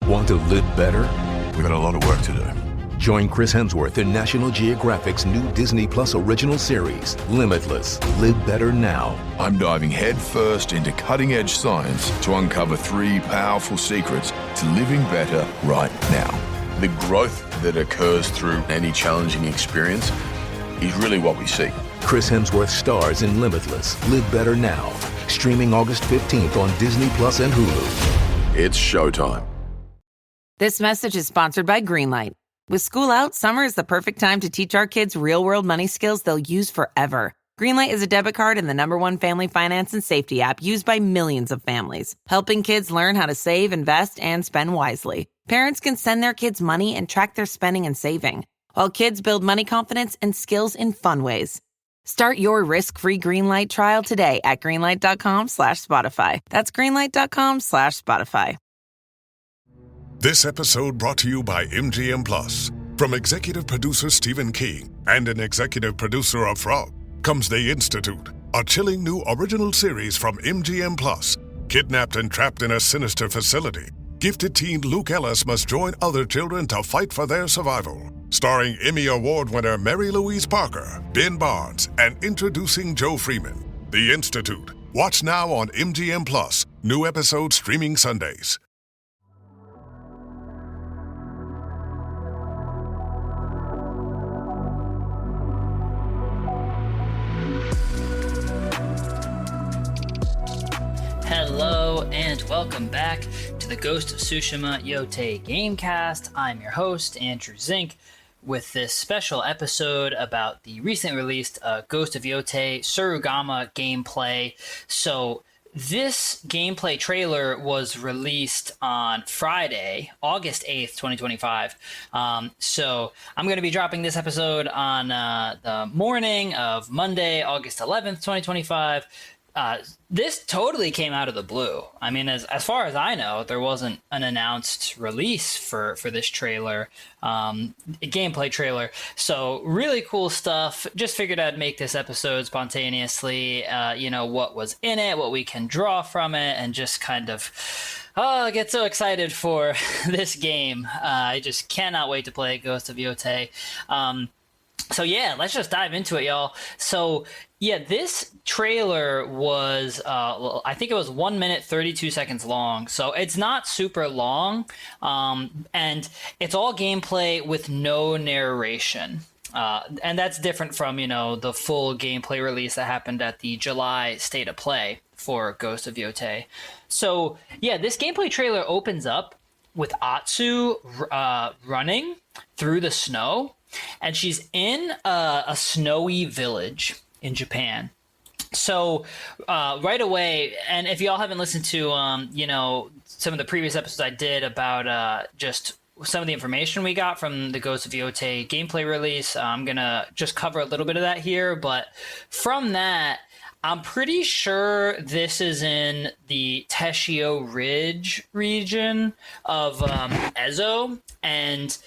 Want to live better? We've got a lot of work to do. Join Chris Hemsworth in National Geographic's new Disney Plus original series, Limitless. Live better now. I'm diving headfirst into cutting-edge science to uncover 3 powerful secrets to living better right now. The growth that occurs through any challenging experience is really what we seek. Chris Hemsworth stars in Limitless. Live better now. Streaming August 15th on Disney Plus and Hulu. It's showtime. This message is sponsored by Greenlight. With school out, summer is the perfect time to teach our kids real-world money skills they'll use forever. Greenlight is a debit card and the #1 family finance and safety app used by millions of families, helping kids learn how to save, invest, and spend wisely. Parents can send their kids money and track their spending and saving, while kids build money confidence and skills in fun ways. Start your risk-free Greenlight trial today at greenlight.com/Spotify. That's greenlight.com/Spotify. This episode brought to you by MGM Plus. From executive producer Stephen King and an executive producer of Frog comes The Institute, a chilling new original series from MGM Plus. Kidnapped and trapped in a sinister facility, gifted teen Luke Ellis must join other children to fight for their survival. Starring Emmy Award winner Mary Louise Parker, Ben Barnes, and introducing Joe Freeman. The Institute. Watch now on MGM Plus. New episodes streaming Sundays. Hello and welcome back to the Ghost of Tsushima Yotei Gamecast. I'm your host, Andrew Zink, with this special episode about the recently released Ghost of Yotei Kusarigama gameplay. So this gameplay trailer was released on Friday, August 8th, 2025. So I'm going to be dropping this episode on the morning of Monday, August 11th, 2025. This totally came out of the blue. I mean, as far as I know, there wasn't an announced release for this trailer, a gameplay trailer. So really cool stuff. Just figured I'd make this episode spontaneously, what was in it, what we can draw from it, and just kind of get so excited for this game. I just cannot wait to play Ghost of Yotei. So yeah, let's just dive into it, y'all. So yeah, this trailer was, I think it was 1 minute, 32 seconds long. So it's not super long. And it's all gameplay with no narration. And that's different from, the full gameplay release that happened at the July State of Play for Ghost of Yotei. So yeah, this gameplay trailer opens up with Atsu running through the snow. And she's in a snowy village in Japan. So right away, and if y'all haven't listened to, some of the previous episodes I did about just some of the information we got from the Ghost of Yotei gameplay release, I'm going to just cover a little bit of that here. But from that, I'm pretty sure this is in the Teshio Ridge region of Ezo. And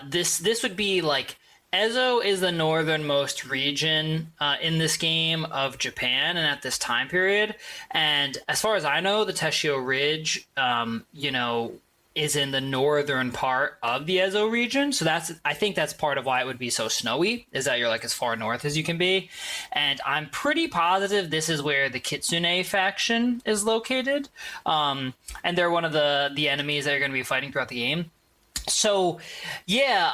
this would be like, Ezo is the northernmost region in this game of Japan and at this time period. And as far as I know, the Teshio Ridge, is in the northern part of the Ezo region. So I think that's part of why it would be so snowy, is that you're like as far north as you can be. And I'm pretty positive this is where the Kitsune faction is located. And they're one of the enemies that you're going to be fighting throughout the game. So, yeah,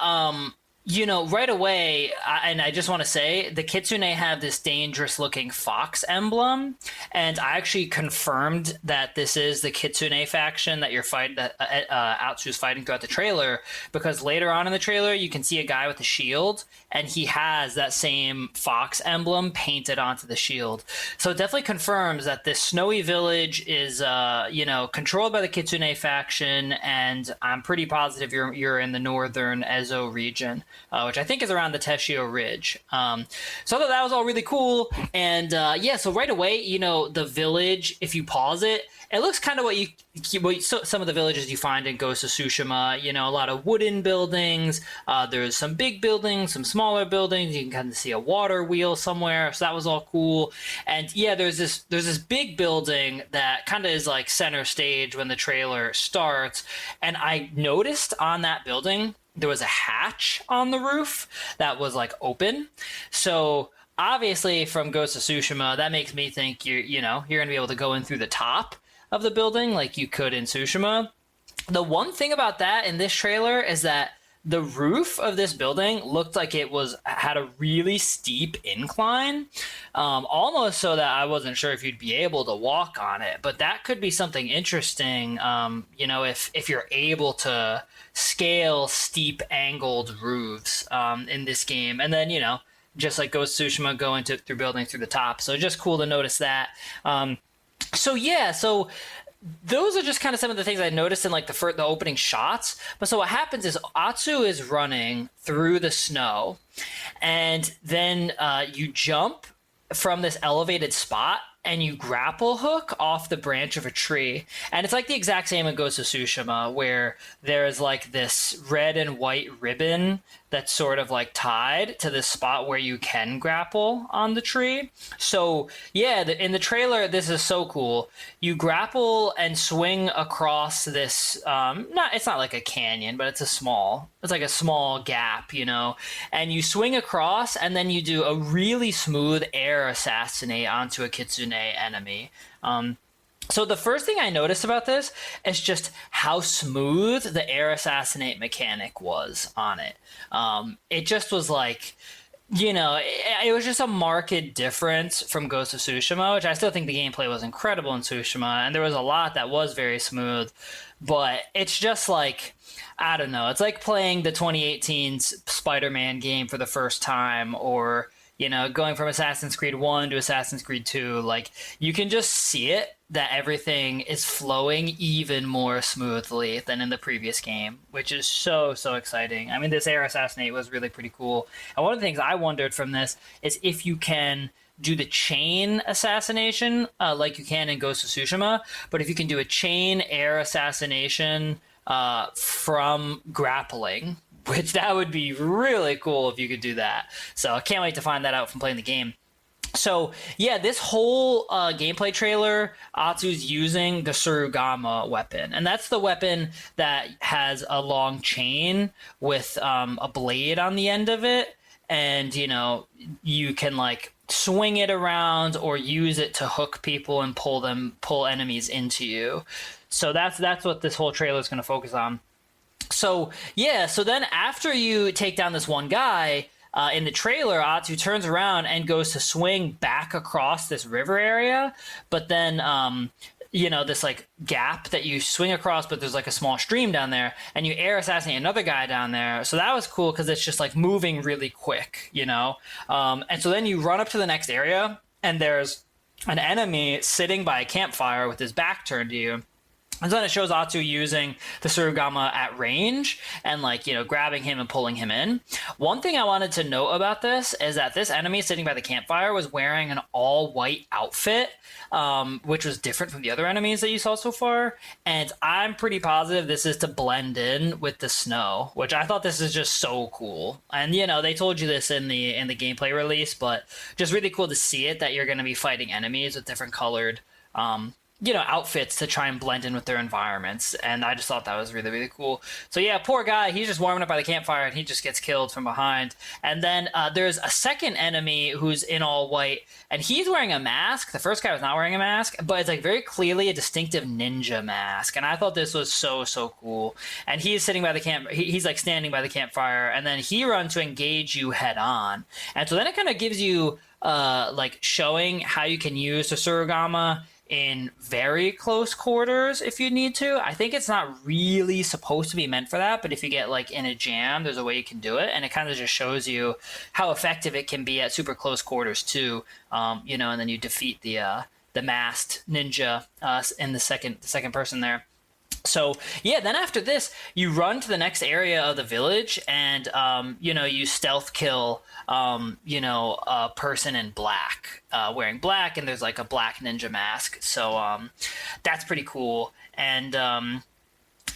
right away, and I just want to say, the Kitsune have this dangerous-looking fox emblem, and I actually confirmed that this is the Kitsune faction that you're fighting, that Atsu's fighting throughout the trailer, because later on in the trailer, you can see a guy with a shield, and he has that same fox emblem painted onto the shield. So it definitely confirms that this snowy village is, controlled by the Kitsune faction, and I'm pretty positive you're in the northern Ezo region. which I think is around the Teshio Ridge. So I thought that was all really cool. And so right away, the village, if you pause it, it looks kind of some of the villages you find in Ghost of Tsushima. A lot of wooden buildings. There's some big buildings, some smaller buildings. You can kind of see a water wheel somewhere. So that was all cool. And there's this big building that kind of is like center stage when the trailer starts. And I noticed on that building there was a hatch on the roof that was like open. So obviously from Ghost of Tsushima, that makes me think you're going to be able to go in through the top of the building like you could in Tsushima. The one thing about that in this trailer is that the roof of this building looked like it had a really steep incline, almost so that I wasn't sure if you'd be able to walk on it. But that could be something interesting, if you're able to scale steep angled roofs in this game. And then, just like Ghost of Tsushima, going through buildings through the top. So just cool to notice that. So those are just kind of some of the things I noticed in like the opening shots. But so what happens is Atsu is running through the snow, and then you jump from this elevated spot and you grapple hook off the branch of a tree. And it's like the exact same in Ghost of Tsushima, where there's like this red and white ribbon that's sort of like tied to this spot where you can grapple on the tree. So in the trailer, this is so cool. You grapple and swing across this, it's not like a canyon, but it's like a small gap, and you swing across, and then you do a really smooth air assassinate onto a kitsune enemy. So the first thing I noticed about this is just how smooth the air assassinate mechanic was on it. It just was like, it was just a marked difference from Ghost of Tsushima, which I still think the gameplay was incredible in Tsushima, and there was a lot that was very smooth, but it's just like, I don't know, it's like playing the 2018 Spider-Man game for the first time, or going from Assassin's Creed 1 to Assassin's Creed 2, like you can just see it that everything is flowing even more smoothly than in the previous game, which is so exciting. I mean, this air assassinate was really pretty cool. And one of the things I wondered from this is if you can do the chain assassination like you can in Ghost of Tsushima, but if you can do a chain air assassination from grappling, which that would be really cool if you could do that. So I can't wait to find that out from playing the game. So this whole gameplay trailer, Atsu's using the Kusarigama weapon, and that's the weapon that has a long chain with a blade on the end of it, and you can like swing it around or use it to hook people and pull enemies into you. So that's what this whole trailer is going to focus on. So then after you take down this one guy, in the trailer, Atsu turns around and goes to swing back across this river area, but then this like gap that you swing across, but there's like a small stream down there, and you air assassinate another guy down there. So that was cool because it's just like moving really quick, and so then you run up to the next area, and there's an enemy sitting by a campfire with his back turned to you. And then it shows Atsu using the Kusarigama at range and grabbing him and pulling him in. One thing I wanted to note about this is that this enemy sitting by the campfire was wearing an all-white outfit, which was different from the other enemies that you saw so far. And I'm pretty positive this is to blend in with the snow, which I thought this is just so cool. And, they told you this in the gameplay release, but just really cool to see it, that you're going to be fighting enemies with different colored outfits to try and blend in with their environments. And I just thought that was really, really cool. So poor guy, he's just warming up by the campfire and he just gets killed from behind. And then there's a second enemy who's in all white, and he's wearing a mask. The first guy was not wearing a mask, but it's like very clearly a distinctive ninja mask. And I thought this was so cool. And he's sitting by the camp. He's like standing by the campfire, and then he runs to engage you head on. And so then it kind of gives you showing how you can use the Kusarigama in very close quarters if you need to. I think it's not really supposed to be meant for that, but if you get in a jam, there's a way you can do it, and it kind of just shows you how effective it can be at super close quarters too. And then you defeat the masked ninja in the second person there. So yeah, then after this, you run to the next area of the village, and you stealth kill a person in black, wearing black, and there's like a black ninja mask. So that's pretty cool. And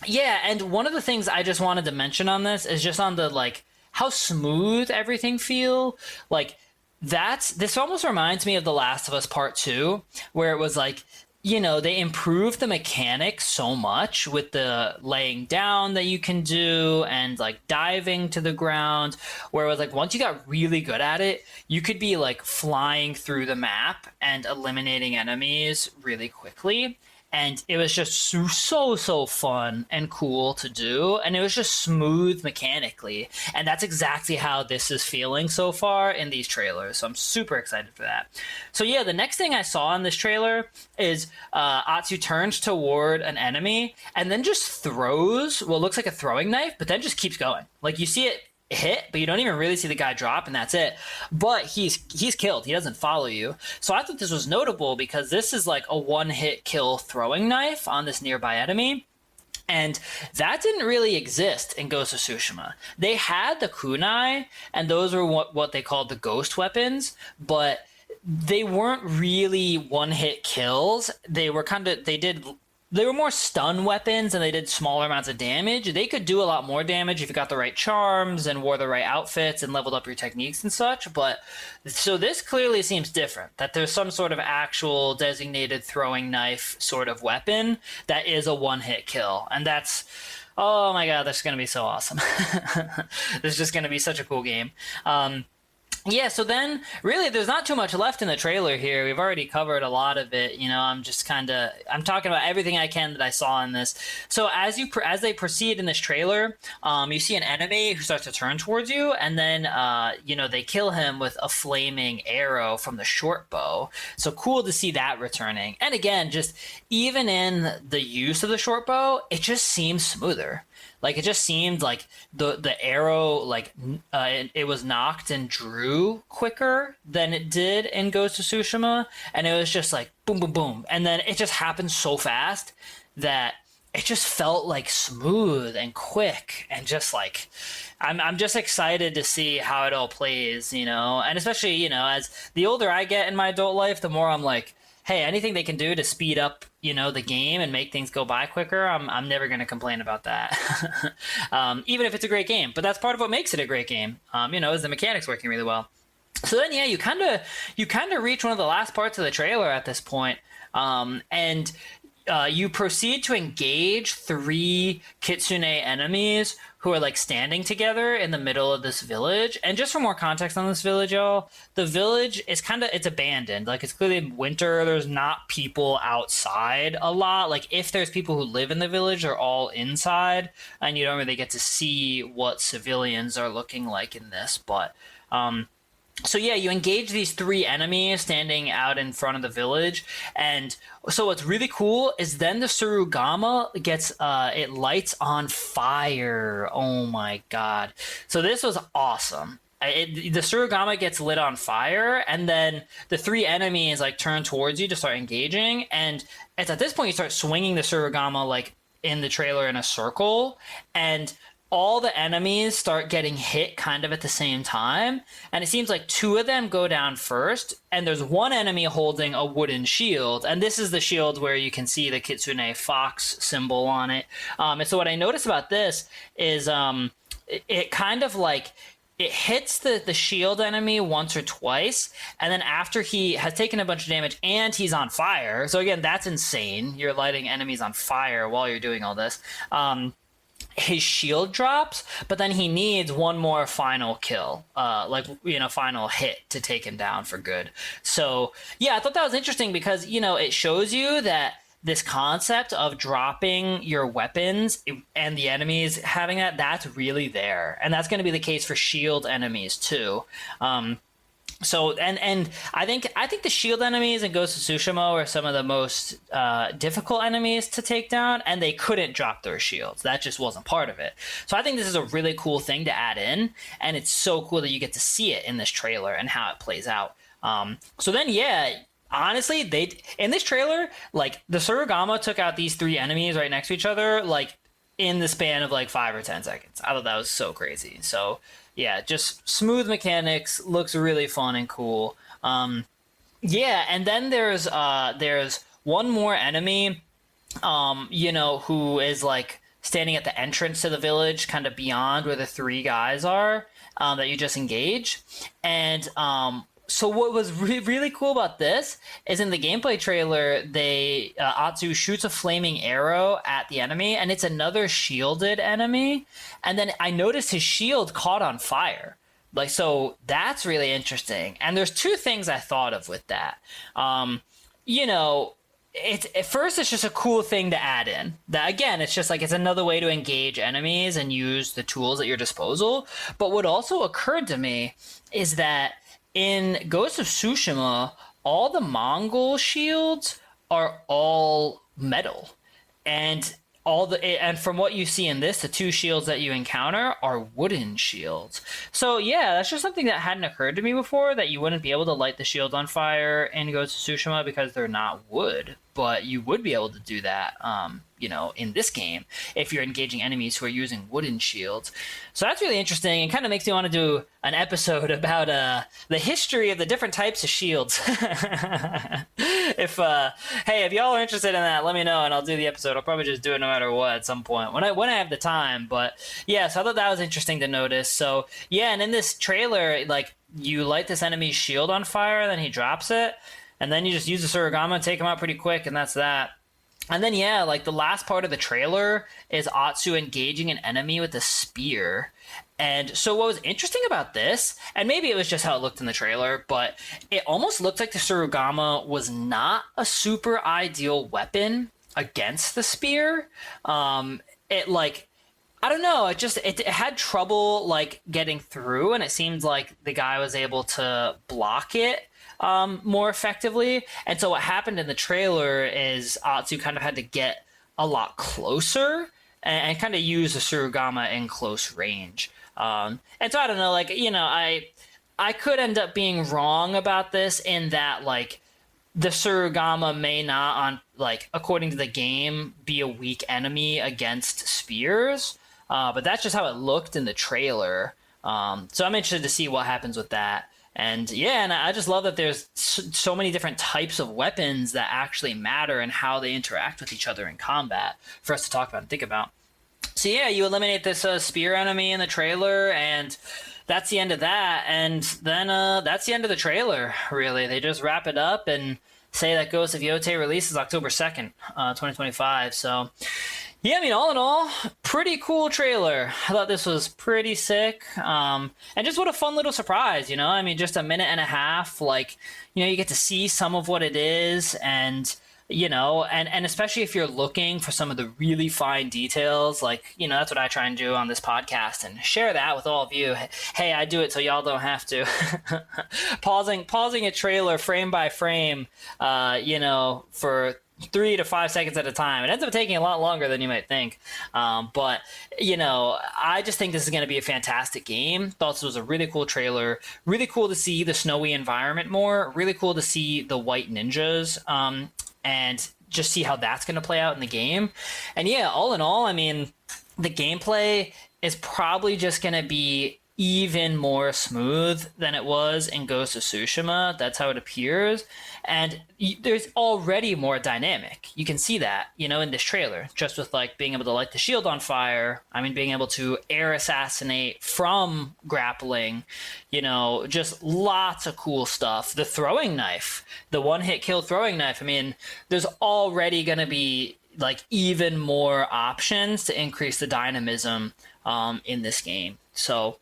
yeah, and one of the things I just wanted to mention on this is just on the like how smooth everything feel. Like this almost reminds me of The Last of Us Part 2, where it was like, they improved the mechanics so much with the laying down that you can do and like diving to the ground, where it was like once you got really good at it, you could be like flying through the map and eliminating enemies really quickly. And it was just so fun and cool to do. And it was just smooth mechanically. And that's exactly how this is feeling so far in these trailers. So I'm super excited for that. So yeah, the next thing I saw in this trailer is Atsu turns toward an enemy and then just throws what looks like a throwing knife, but then just keeps going. Like you see it hit, but you don't even really see the guy drop, and that's it. But he's killed. He doesn't follow you. So I thought this was notable because this is like a one-hit kill throwing knife on this nearby enemy. And that didn't really exist in Ghost of Tsushima. They had the kunai, and those were what they called the ghost weapons, but they weren't really one-hit kills. They were they were more stun weapons, and they did smaller amounts of damage. They could do a lot more damage if you got the right charms and wore the right outfits and leveled up your techniques and such. But so this clearly seems different, that there's some sort of actual designated throwing knife sort of weapon that is a one-hit kill. And that's, oh my god, that's going to be so awesome. This is just going to be such a cool game. Yeah, so then really there's not too much left in the trailer here. We've already covered a lot of it. I'm talking about everything I can that I saw in this. So as they proceed in this trailer, you see an enemy who starts to turn towards you, and then they kill him with a flaming arrow from the short bow. So cool to see that returning. And again, just even in the use of the short bow, it just seems smoother. Like it just seemed like the arrow, like it was knocked and drew quicker than it did in Ghost of Tsushima, and it was just like boom, boom, boom, and then it just happened so fast that it just felt like smooth and quick, and just like I'm just excited to see how it all plays, and especially as the older I get in my adult life, the more I'm like, hey, anything they can do to speed up, the game and make things go by quicker, I'm never going to complain about that. Even if it's a great game. But that's part of what makes it a great game, is the mechanics working really well. So then, yeah, you kind of reach one of the last parts of the trailer at this point, and you proceed to engage 3 kitsune enemies who are like standing together in the middle of this village. And just for more context on this village, y'all, the village is it's abandoned. Like it's clearly winter. There's not people outside a lot. Like if there's people who live in the village, they're all inside, and you don't really get to see what civilians are looking like in this. But so yeah, you engage these 3 enemies standing out in front of the village, and so what's really cool is then the Kusarigama gets it lights on fire. Oh my god! So this was awesome. The Kusarigama gets lit on fire, and then the 3 enemies like turn towards you to start engaging, and it's at this point you start swinging the Kusarigama like in the trailer in a circle, and all the enemies start getting hit kind of at the same time, and it seems like 2 of them go down first, and there's one enemy holding a wooden shield, and this is the shield where you can see the kitsune fox symbol on it. And so what I noticed about this is it kind of like it hits the shield enemy once or twice, and then after he has taken a bunch of damage and he's on fire, so again, that's insane. You're lighting enemies on fire while you're doing all this. His shield drops, but then he needs one more final kill, final hit to take him down for good. So yeah, I thought that was interesting because, it shows you that this concept of dropping your weapons and the enemies having that's really there. And that's going to be the case for shield enemies too. So and I think the shield enemies in Ghost of Tsushima are some of the most difficult enemies to take down, and they couldn't drop their shields. That just wasn't part of it. So I think this is a really cool thing to add in, and it's so cool that you get to see it in this trailer and how it plays out. So then, yeah, honestly, they in this trailer, like the Kusarigama took out these 3 enemies right next to each other, like in the span of like 5 or 10 seconds. I thought that was so crazy. So yeah, just smooth mechanics, looks really fun and cool. Yeah, and then there's one more enemy, who is like standing at the entrance to the village, kind of beyond where the 3 guys are, that you just engage. And so what was really cool about this is in the gameplay trailer, Atsu shoots a flaming arrow at the enemy, and it's another shielded enemy. And then I noticed his shield caught on fire. Like, so that's really interesting. And there's 2 things I thought of with that. At first it's just a cool thing to add in. That again, it's just like it's another way to engage enemies and use the tools at your disposal. But what also occurred to me is that in Ghost of Tsushima, all the Mongol shields are all metal, and from what you see in this, the 2 shields that you encounter are wooden shields. So yeah, that's just something that hadn't occurred to me before, that you wouldn't be able to light the shields on fire in Ghost of Tsushima because they're not wood, but you would be able to do that, in this game if you're engaging enemies who are using wooden shields. So that's really interesting and kind of makes me want to do an episode about the history of the different types of shields. If y'all are interested in that, let me know and I'll do the episode. I'll probably just do it no matter what at some point when I have the time. But yeah, so I thought that was interesting to notice. So yeah, and in this trailer, like you light this enemy's shield on fire, and then he drops it, and then you just use the Kusarigama and take him out pretty quick, and that's that. And then, yeah, like the last part of the trailer is Atsu engaging an enemy with a spear. And so what was interesting about this, and maybe it was just how it looked in the trailer, but it almost looked like the Kusarigama was not a super ideal weapon against the spear. I don't know, it had trouble like getting through, and it seemed like the guy was able to block it more effectively. And so what happened in the trailer is Atsu kind of had to get a lot closer and kind of use the Kusarigama in close range. And so I don't know, I could end up being wrong about this in that like the Kusarigama may not, according to the game, be a weak enemy against spears. But that's just how it looked in the trailer. So I'm interested to see what happens with that. And yeah, and I just love that there's so many different types of weapons that actually matter and how they interact with each other in combat for us to talk about and think about. So yeah, you eliminate this spear enemy in the trailer, and that's the end of that. And then that's the end of the trailer, really. They just wrap it up and say that Ghost of Yotei releases October 2nd, 2025. So yeah, I mean, all in all, pretty cool trailer. I thought this was pretty sick. And just what a fun little surprise, I mean, just a minute and a half, you get to see some of what it is, and and especially if you're looking for some of the really fine details, that's what I try and do on this podcast and share that with all of you. Hey, I do it so y'all don't have to. pausing a trailer frame by frame, for 3 to 5 seconds at a time. It ends up taking a lot longer than you might think. But I just think this is going to be a fantastic game. Thought this was a really cool trailer. Really cool to see the snowy environment more. Really cool to see the white ninjas. And just see how that's going to play out in the game. And yeah, all in all, I mean, the gameplay is probably just going to be even more smooth than it was in Ghost of Tsushima. That's how it appears. And there's already more dynamic. You can see that, in this trailer, just with being able to light the shield on fire. I mean, being able to air assassinate from grappling, just lots of cool stuff. The throwing knife, the one-hit kill throwing knife. I mean, there's already going to be even more options to increase the dynamism in this game. So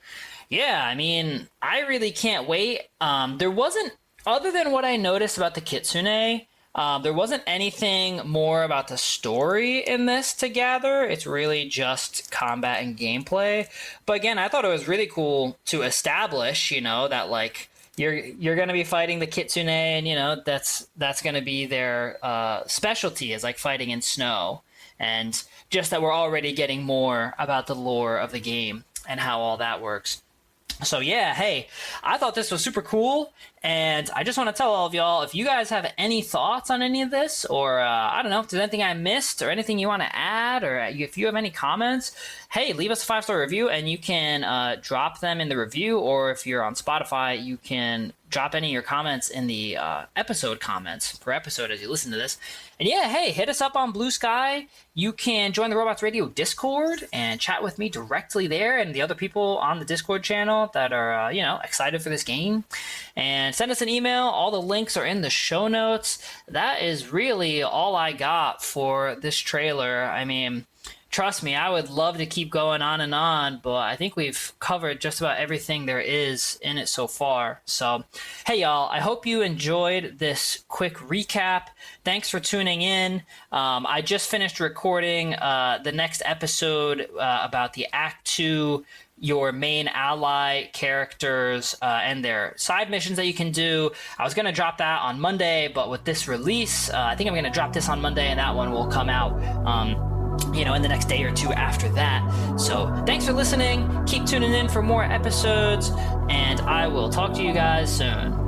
yeah, I mean, I really can't wait. There wasn't, other than what I noticed about the Kitsune, there wasn't anything more about the story in this to gather. It's really just combat and gameplay. But again, I thought it was really cool to establish, that you're going to be fighting the Kitsune, and that's going to be their specialty, is fighting in snow. And just that we're already getting more about the lore of the game and how all that works. So yeah, hey, I thought this was super cool, and I just want to tell all of y'all, if you guys have any thoughts on any of this, or I don't know, if there's anything I missed, or anything you want to add, or if you have any comments, hey, leave us a 5-star review, and you can drop them in the review, or if you're on Spotify, you can drop any of your comments in the episode comments per episode as you listen to this. And yeah, hey, hit us up on Blue Sky. You can join the Robots Radio Discord and chat with me directly there and the other people on the Discord channel that are, excited for this game. And send us an email. All the links are in the show notes. That is really all I got for this trailer. I mean, trust me, I would love to keep going on, but I think we've covered just about everything there is in it so far. So, hey, y'all, I hope you enjoyed this quick recap. Thanks for tuning in. I just finished recording the next episode about the Act 2, your main ally characters and their side missions that you can do. I was going to drop that on Monday, but with this release, I think I'm going to drop this on Monday, and that one will come out in the next day or two after that. So thanks for listening. Keep tuning in for more episodes, and I will talk to you guys soon.